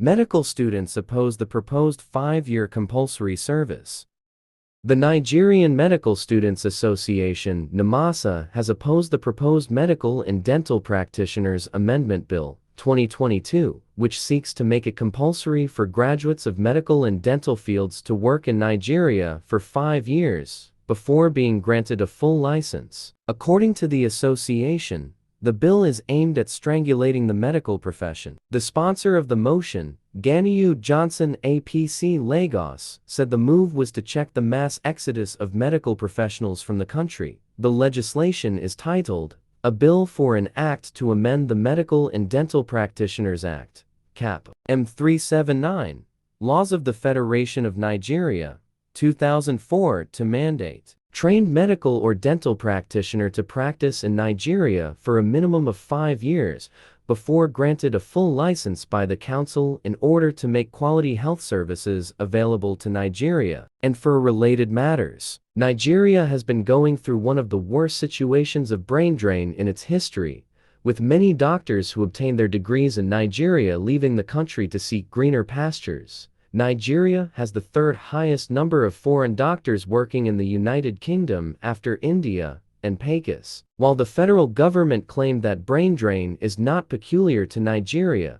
Medical students oppose the proposed 5-year compulsory service. The Nigerian Medical Students Association (NMASA) has opposed the proposed Medical and Dental Practitioners Amendment Bill 2022, which seeks to make it compulsory for graduates of medical and dental fields to work in Nigeria for 5 years before being granted a full license. According to the association, the bill is aimed at strangulating the medical profession. The sponsor of the motion, Ganiyu Johnson APC Lagos, said the move was to check the mass exodus of medical professionals from the country. The legislation is titled, "A Bill for an Act to Amend the Medical and Dental Practitioners Act, Cap. M 379, Laws of the Federation of Nigeria, 2004 to mandate trained medical or dental practitioner to practice in Nigeria for a minimum of 5 years before granted a full license by the council in order to make quality health services available to Nigeria." And for related matters, Nigeria has been going through one of the worst situations of brain drain in its history, with many doctors who obtained their degrees in Nigeria leaving the country to seek greener pastures. Nigeria has the third highest number of foreign doctors working in the United Kingdom after India and Pakistan. While the federal government claimed that brain drain is not peculiar to Nigeria,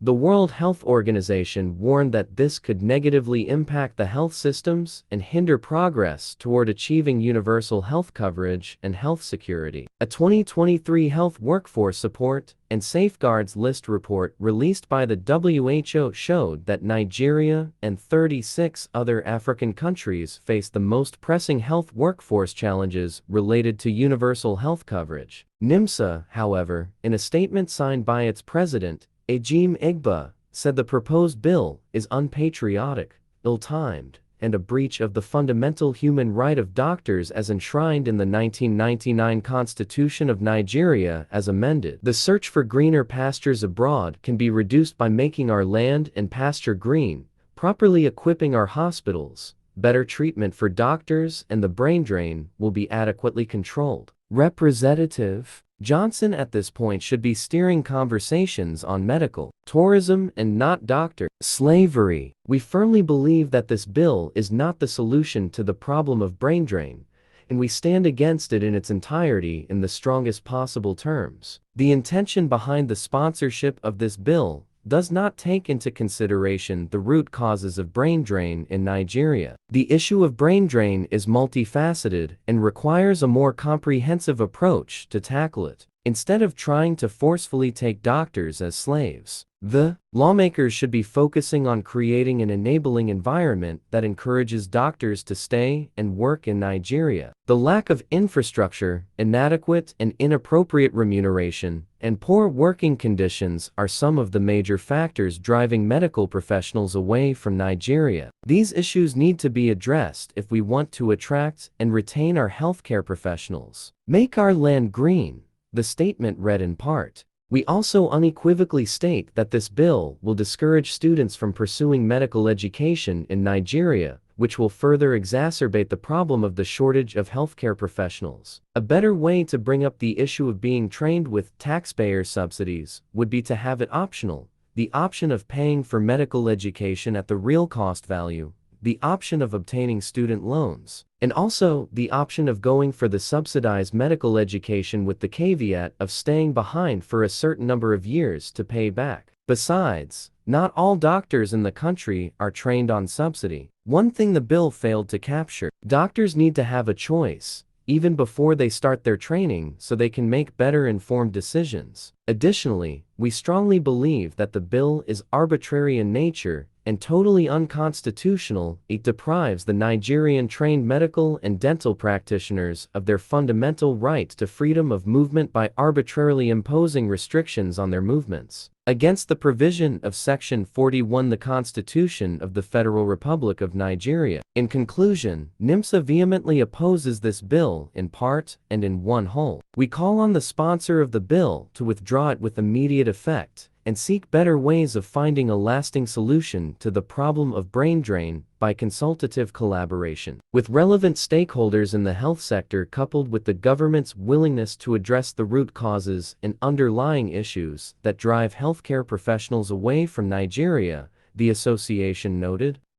the World Health Organization warned that this could negatively impact the health systems and hinder progress toward achieving universal health coverage and health security. A 2023 Health Workforce Support and Safeguards List report released by the WHO showed that Nigeria and 36 other African countries face the most pressing health workforce challenges related to universal health coverage. NMSA, however, in a statement signed by its president, Ejim Igba, said the proposed bill is unpatriotic, ill-timed, and a breach of the fundamental human right of doctors as enshrined in the 1999 Constitution of Nigeria as amended. The search for greener pastures abroad can be reduced by making our land and pasture green, properly equipping our hospitals, better treatment for doctors, and the brain drain will be adequately controlled. Representative Johnson at this point should be steering conversations on medical tourism and not doctor slavery. We firmly believe that this bill is not the solution to the problem of brain drain, and we stand against it in its entirety in the strongest possible terms. The intention behind the sponsorship of this bill does not take into consideration the root causes of brain drain in Nigeria. The issue of brain drain is multifaceted and requires a more comprehensive approach to tackle it. Instead of trying to forcefully take doctors as slaves, the lawmakers should be focusing on creating an enabling environment that encourages doctors to stay and work in Nigeria. The lack of infrastructure, inadequate and inappropriate remuneration, and poor working conditions are some of the major factors driving medical professionals away from Nigeria. These issues need to be addressed if we want to attract and retain our healthcare professionals. Make our land green, the statement read in part. We also unequivocally state that this bill will discourage students from pursuing medical education in Nigeria, which will further exacerbate the problem of the shortage of healthcare professionals. A better way to bring up the issue of being trained with taxpayer subsidies would be to have it optional, the option of paying for medical education at the real cost value, the option of obtaining student loans, and also the option of going for the subsidized medical education with the caveat of staying behind for a certain number of years to pay back. Besides, not all doctors in the country are trained on subsidy. One thing the bill failed to capture: doctors need to have a choice, even before they start their training, so they can make better informed decisions. Additionally, we strongly believe that the bill is arbitrary in nature and totally unconstitutional. It deprives the Nigerian trained medical and dental practitioners of their fundamental right to freedom of movement by arbitrarily imposing restrictions on their movements. Against the provision of Section 41 the Constitution of the Federal Republic of Nigeria. In conclusion, NMSA vehemently opposes this bill in part and in one whole. We call on the sponsor of the bill to withdraw it with immediate effect and seek better ways of finding a lasting solution to the problem of brain drain by consultative collaboration with relevant stakeholders in the health sector, coupled with the government's willingness to address the root causes and underlying issues that drive healthcare professionals away from Nigeria, the association noted.